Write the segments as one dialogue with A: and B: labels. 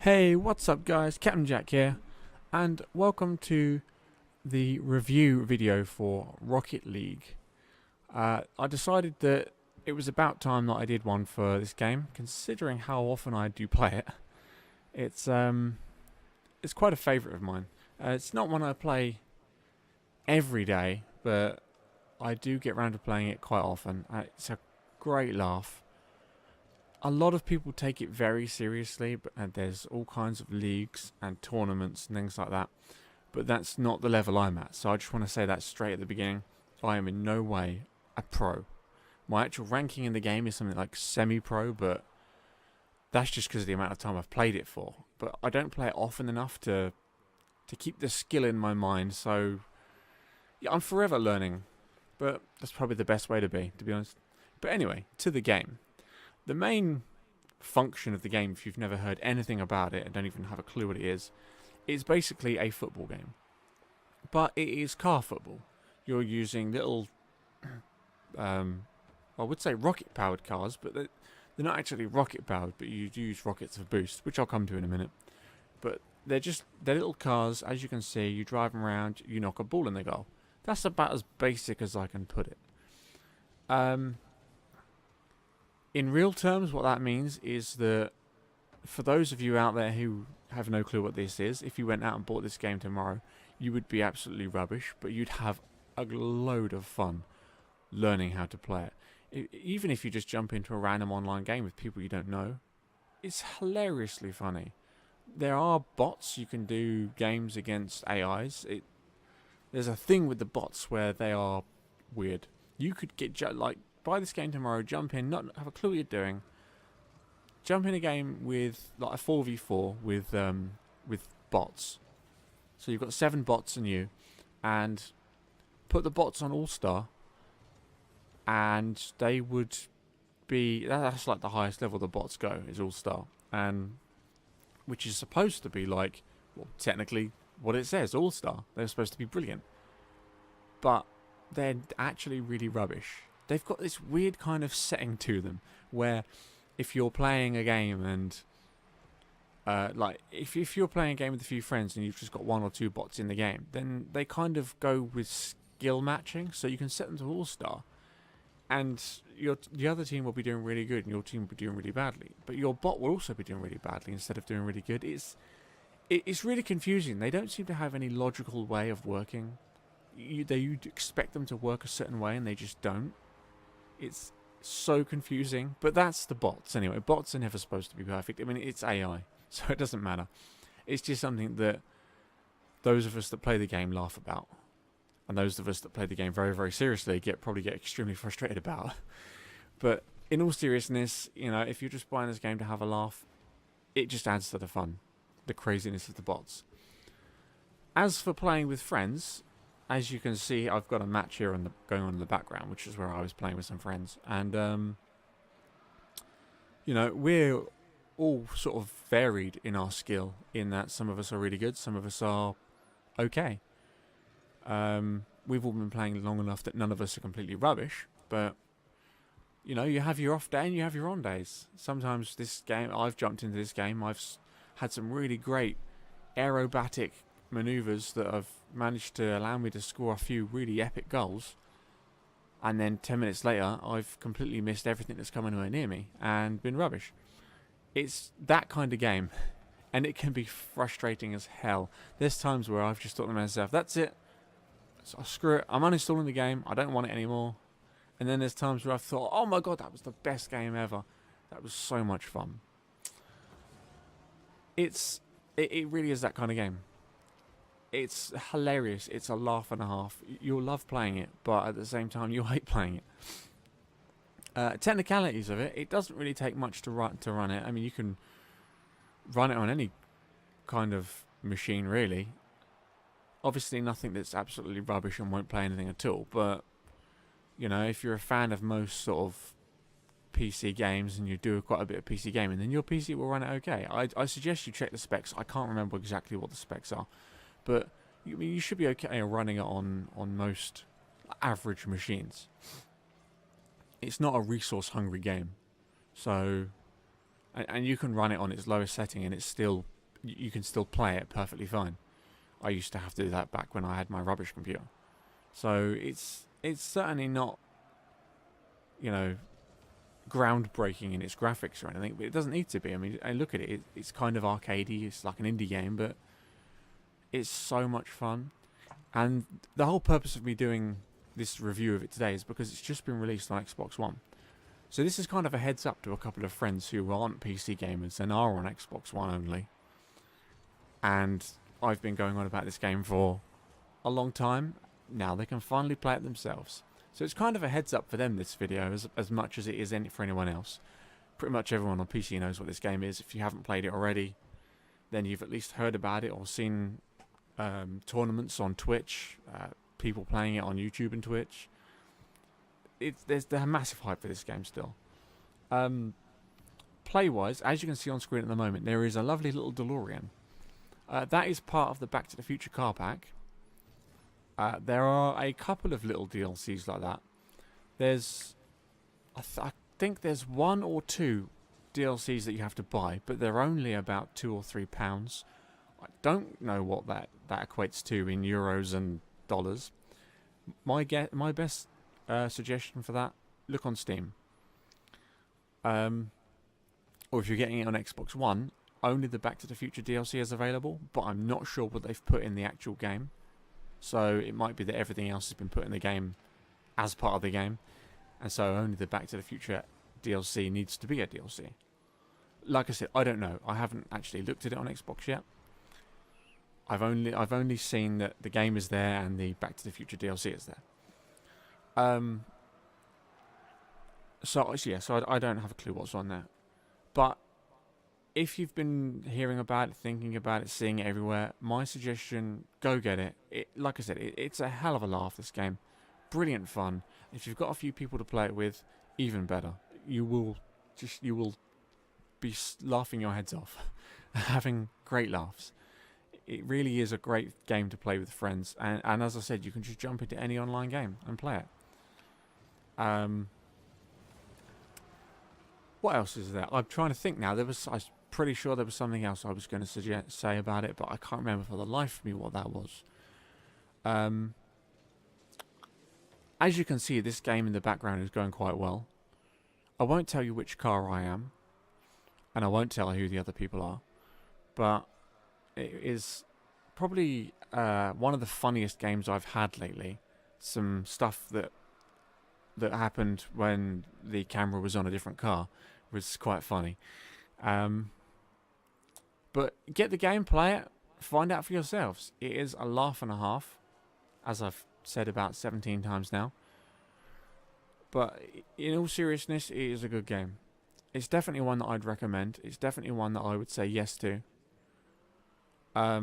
A: Hey, what's up guys? Captain Jack here, and welcome to the review video for Rocket League. I decided that it was about time that I did one for this game, considering how often I do play it. It's quite a favourite of mine. It's not one I play every day, but I do get around to playing it quite often. It's a great laugh. A lot of people take it very seriously, and there's all kinds of leagues and tournaments and things like that. But that's not the level I'm at, so I just want to say that straight at the beginning. I am in no way a pro. My actual ranking in the game is something like semi-pro, but that's just because of the amount of time I've played it for. But I don't play it often enough to keep the skill in my mind, so yeah, I'm forever learning. But that's probably the best way to be honest. But anyway, to the game. The main function of the game, if you've never heard anything about it and don't even have a clue what it is basically a football game. But it is car football. You're using little, I would say rocket-powered cars, but they're not actually rocket-powered, but you do use rockets for boost, which I'll come to in a minute. But they're little cars, as you can see, you drive them around, you knock a ball in the goal. That's about as basic as I can put it. In real terms, what that means is that for those of you out there who have no clue what this is, if you went out and bought this game tomorrow, you would be absolutely rubbish, but you'd have a load of fun learning how to play it. Even if you just jump into a random online game with people you don't know, it's hilariously funny. There are bots, you can do games against AIs. There's a thing with the bots where they are weird. You could get buy this game tomorrow, jump in, not have a clue what you're doing. Jump in a game with like a 4v4 with bots. So you've got 7 bots and you, and put the bots on All Star, and they would be that's like the highest level the bots go is All Star, and which is supposed to be like, well, technically what it says, All Star. They're supposed to be brilliant, but they're actually really rubbish. They've got this weird kind of setting to them where if you're playing a game and if you're playing a game with a few friends and you've just got 1 or 2 bots in the game, then they kind of go with skill matching, so you can set them to all-star, and the other team will be doing really good and your team will be doing really badly, but your bot will also be doing really badly instead of doing really good. It's really confusing. They don't seem to have any logical way of working. You'd expect them to work a certain way and they just don't. It's so confusing, but that's the bots anyway. Bots are never supposed to be perfect. I mean, it's AI, so it doesn't matter. It's just something that those of us that play the game laugh about, and those of us that play the game very, very seriously probably get extremely frustrated about. But in all seriousness, if you're just buying this game to have a laugh, it just adds to the fun, the craziness of the bots. As for playing with friends, as you can see, I've got a match here going on in the background, which is where I was playing with some friends. And, we're all sort of varied in our skill, in that some of us are really good, some of us are okay. We've all been playing long enough that none of us are completely rubbish, but, you have your off day and you have your on days. Sometimes I've jumped into this game, I've had some really great aerobatic maneuvers that have managed to allow me to score a few really epic goals, and then 10 minutes later I've completely missed everything that's come anywhere near me and been rubbish. It's that kind of game, and it can be frustrating as hell. There's times where I've just thought to myself, that's it, so screw it, I'm uninstalling the game, I don't want it anymore. And then there's times where I've thought, oh my god, that was the best game ever, that was so much fun. It really is that kind of game. It's hilarious. It's a laugh and a half. You'll love playing it, but at the same time, you'll hate playing it. Technicalities of it, it doesn't really take much to run it. I mean, you can run it on any kind of machine, really. Obviously, nothing that's absolutely rubbish and won't play anything at all. But, if you're a fan of most sort of PC games and you do quite a bit of PC gaming, then your PC will run it okay. I suggest you check the specs. I can't remember exactly what the specs are. But you should be okay running it on most average machines. It's not a resource-hungry game. So, and you can run it on its lowest setting and it's still you can still play it perfectly fine. I used to have to do that back when I had my rubbish computer. So it's certainly not, you know, groundbreaking in its graphics or anything, but it doesn't need to be. I mean, I look at it, it's kind of arcadey, it's like an indie game, but it's so much fun. And the whole purpose of me doing this review of it today is because it's just been released on Xbox One. So this is kind of a heads up to a couple of friends who aren't PC gamers and are on Xbox One only. And I've been going on about this game for a long time. Now they can finally play it themselves. So it's kind of a heads up for them, this video, as much as it is for anyone else. Pretty much everyone on PC knows what this game is. If you haven't played it already, then you've at least heard about it or seen tournaments on Twitch, people playing it on YouTube and Twitch. There's a massive hype for this game still. Play-wise, as you can see on screen at the moment, there is a lovely little DeLorean. That is part of the Back to the Future car pack. There are a couple of little DLCs like that. There's, I think there's 1 or 2 DLCs that you have to buy, but they're only about £2 or £3. I don't know what that equates to in euros and dollars. My best suggestion for that: look on Steam. Or if you're getting it on Xbox One, only the Back to the Future DLC is available, but I'm not sure what they've put in the actual game. So it might be that everything else has been put in the game as part of the game, and so only the Back to the Future DLC needs to be a DLC. Like I said, I don't know. I haven't actually looked at it on Xbox yet. I've only seen that the game is there and the Back to the Future DLC is there. So I don't have a clue what's on there. But if you've been hearing about it, thinking about it, seeing it everywhere, my suggestion: go get it. Like I said, it's a hell of a laugh. This game, brilliant fun. If you've got a few people to play it with, even better. You will be laughing your heads off, having great laughs. It really is a great game to play with friends, and as I said, you can just jump into any online game and play it. What else is there? I'm trying to think now. I'm pretty sure there was something else I was going to say about it, but I can't remember for the life of me what that was. As you can see, this game in the background is going quite well. I won't tell you which car I am, and I won't tell who the other people are, but it is probably one of the funniest games I've had lately. Some stuff that happened when the camera was on a different car was quite funny. But get the game, play it, find out for yourselves. It is a laugh and a half, as I've said about 17 times now. But in all seriousness, it is a good game. It's definitely one that I'd recommend. It's definitely one that I would say yes to. I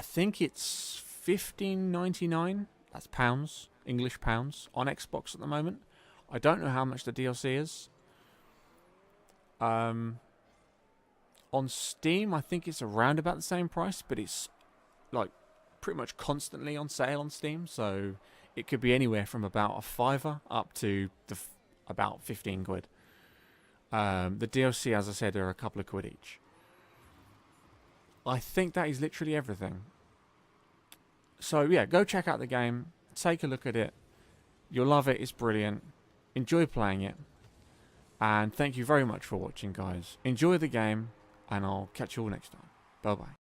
A: think it's $15.99. That's pounds, English pounds, on Xbox at the moment. I don't know how much the DLC is. On Steam, I think it's around about the same price, but it's like pretty much constantly on sale on Steam, so it could be anywhere from about a £5 up to about 15 quid. The DLC, as I said, are a couple of quid each. I think that is literally everything. So yeah, go check out the game, take a look at it. You'll love it, it's brilliant. Enjoy playing it. And thank you very much for watching, guys. Enjoy the game, and I'll catch you all next time. Bye bye.